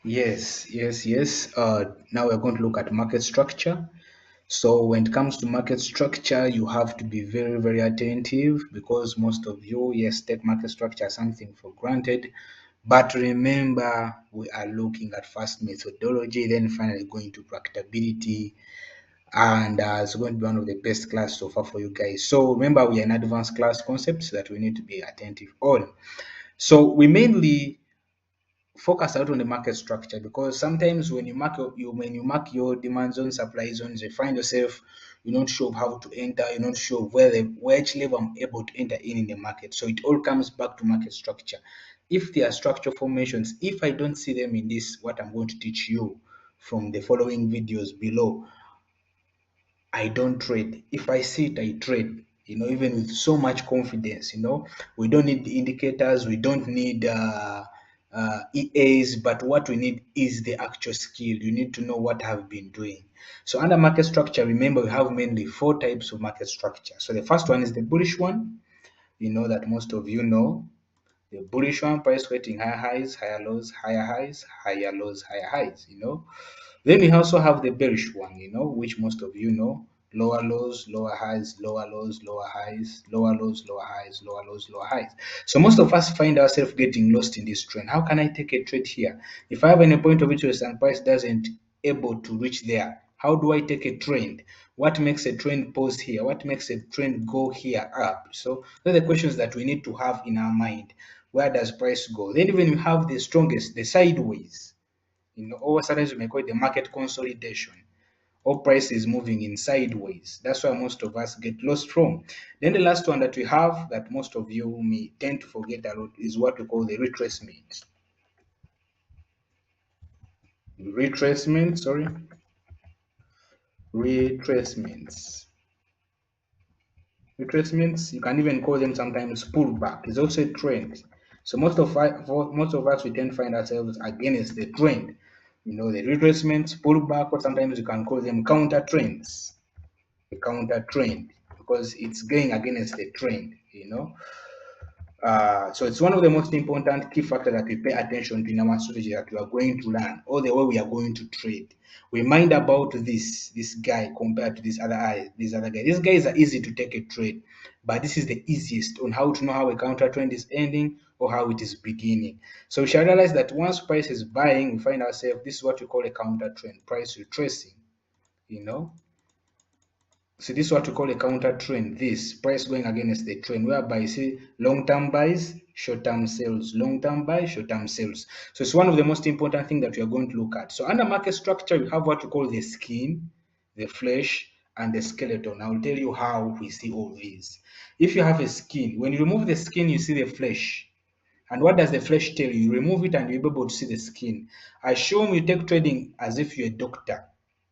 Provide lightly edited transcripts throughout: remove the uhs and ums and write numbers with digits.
Yes. Now we're going to look at market structure. So when it comes to market structure, you have to be very, very attentive because most of you, yes, take market structure as something for granted. But remember, we are looking at first methodology, then finally going to practicability, and it's going to be one of the best class so far for you guys. So remember, we are in advanced class concepts that we need to be attentive on. So we mainly focus out on the market structure because sometimes when you mark your demand zone, supply zones, you find yourself you're not sure of how to enter, you're not sure of which level I'm able to enter in the market. So it all comes back to market structure. If there are structure formations, if I don't see them in this, what I'm going to teach you from the following videos below, I don't trade. If I see it, I trade. Even with so much confidence. We don't need the indicators. We don't need EAs. But what we need is the actual skill. You need to know what I've been doing. So under market structure, remember we have mainly four types of market structure. So the first one is the bullish one. You know that most of you know. The bullish one, price waiting higher highs, higher lows, higher highs, higher lows, higher highs. Then we also have the bearish one, which most of you know. Lower lows, lower highs, lower lows, lower highs, lower lows, lower highs, lower lows, lower highs. So most of us find ourselves getting lost in this trend. How can I take a trade here? If I have any point of interest and price doesn't able to reach there, how do I take a trend? What makes a trend pause here? What makes a trend go here up? So those are the questions that we need to have in our mind. Where does price go? Then even we have the strongest, the sideways. Or sometimes we may call it the market consolidation. All price is moving in sideways. That's why most of us get lost from. Then the last one that we have that most of you may tend to forget a lot is what we call the retracement. Retracement, sorry. Retracements. Retracements, you can even call them sometimes pullback. It's also a trend. So most of us we tend to find ourselves against the trend. The retracements, pullback, or sometimes you can call them counter trends. A counter trend because it's going against the trend. So it's one of the most important key factors that we pay attention to in our strategy that we are going to learn, or the way we are going to trade. We mind about this guy compared to this other guy. These guys are easy to take a trade, but this is the easiest on how to know how a counter trend is ending or how it is beginning. So we shall realize that once price is buying, we find ourselves, this is what we call a counter trend, price retracing. You know, so this is what we call a counter trend. This price going against the trend, whereby you see long-term buys, short-term sales, long-term buys, short-term sales. So it's one of the most important things that we are going to look at. So under market structure, we have what we call the skin, the flesh, and the skeleton. I'll tell you how we see all these. If you have a skin, when you remove the skin, you see the flesh. And what does the flesh tell you? You remove it and you'll be able to see the skin. I assume you take trading as if you're a doctor.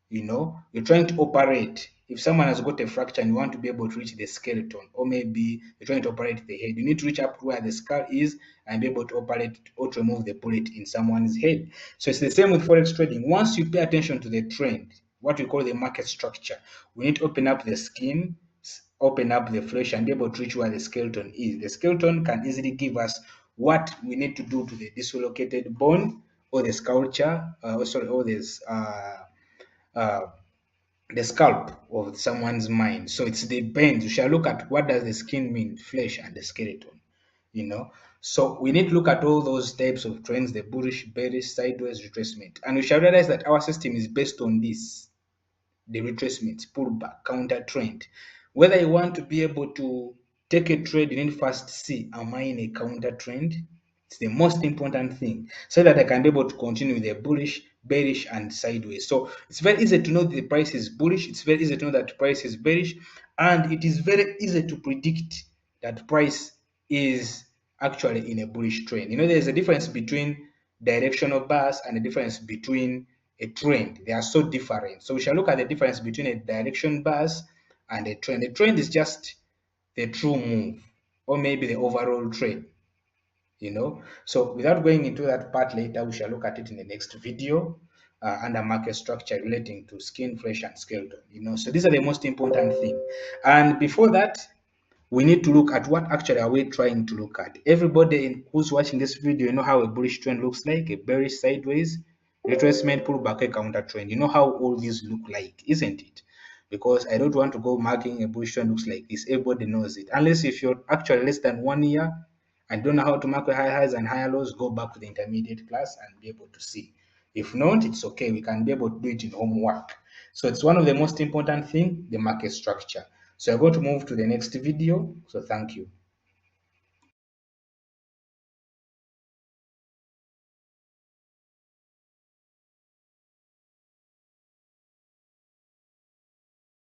You're trying to operate. If someone has got a fracture and you want to be able to reach the skeleton, or maybe you're trying to operate the head, you need to reach up to where the skull is and be able to operate or to remove the bullet in someone's head. So it's the same with forex trading. Once you pay attention to the trend, what we call the market structure, we need to open up the skin, open up the flesh, and be able to reach where the skeleton is. The skeleton can easily give us what we need to do to the dislocated bone or the sculpture, or this. Uh, the scalp of someone's mind. So it's the bend. You shall look at what does the skin mean, flesh and the skeleton. You know. So we need to look at all those types of trends, the bullish, bearish, sideways, retracement. And we shall realize that our system is based on this, the retracement, pullback, counter trend. Whether you want to be able to take a trade, you need first see, am I in a counter trend? It's the most important thing so that I can be able to continue with the bullish, bearish, and sideways. So it's very easy to know the price is bullish. It's very easy to know that price is bearish. And it is very easy to predict that price is actually in a bullish trend. There's a difference between directional bars and a difference between a trend. They are so different. So we shall look at the difference between a direction bars and a trend. A trend is just the true move or maybe the overall trade. So without going into that part later, we shall look at it in the next video under market structure relating to skin, flesh, and skeleton. So these are the most important thing. And before that, we need to look at what actually are we trying to look at. Everybody who's watching this video, you know how a bullish trend looks like, a bearish sideways, retracement, pullback, a counter trend. You know how all these look like, isn't it? Because I don't want to go marking a position looks like this. Everybody knows it. Unless if you're actually less than 1 year and don't know how to mark the high highs and higher lows, go back to the intermediate class and be able to see. If not, it's okay. We can be able to do it in homework. So it's one of the most important thing, the market structure. So I'm going to move to the next video. So thank you.